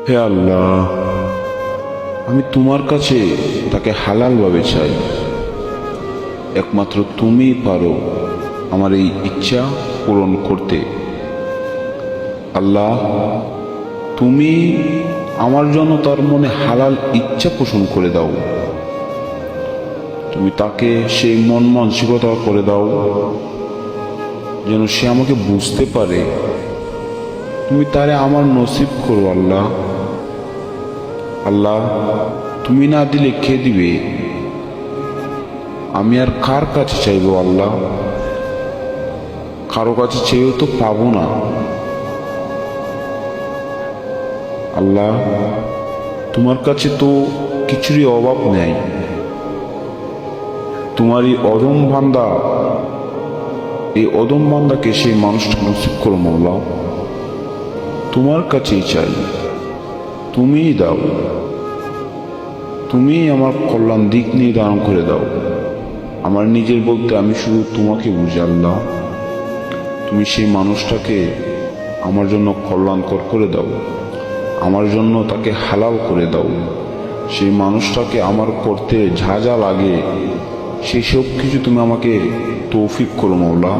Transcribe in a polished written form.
হে আল্লাহ, আমি তোমার কাছে তাকে হালালভাবে চাই। একমাত্র তুমিই পারো আমার এই ইচ্ছা পূরণ করতে। আল্লাহ, তুমি আমার জন্য তার মনে হালাল ইচ্ছা পোষণ করে দাও। তুমি তাকে সেই মন মানসিকতা করে দাও যেন সে আমাকে বুঝতে পারে। তুমি তারে আমার নসিব করো আল্লাহ। আল্লাহ, তুমি না দিলে কে দিবে? আমি আর কার কাছে চাইবো আল্লাহ? কারো কাছে চেয়েও তো পাবো না। আল্লাহ, তোমার কাছে তো কিছুরই অভাব নেই। তোমারই অদম বান্দা, এই অদম বান্দাকে সেই মানুষটা নসিব করো মওলা। তোমার কাছেই চাই, তুমিই দাও। তুমিই আমার কল্যাণ দিক নির্ধারণ করে দাও। আমার নিজের বলতে আমি শুধু তোমাকে বুঝি আল্লাহ। তুমি সেই মানুষটাকে আমার জন্য কল্যাণকর করে দাও, আমার জন্য তাকে হালাল করে দাও। সেই মানুষটাকে আমার করতে যা যা লাগে সেই সব কিছু তুমি আমাকে তৌফিক করো মওলা।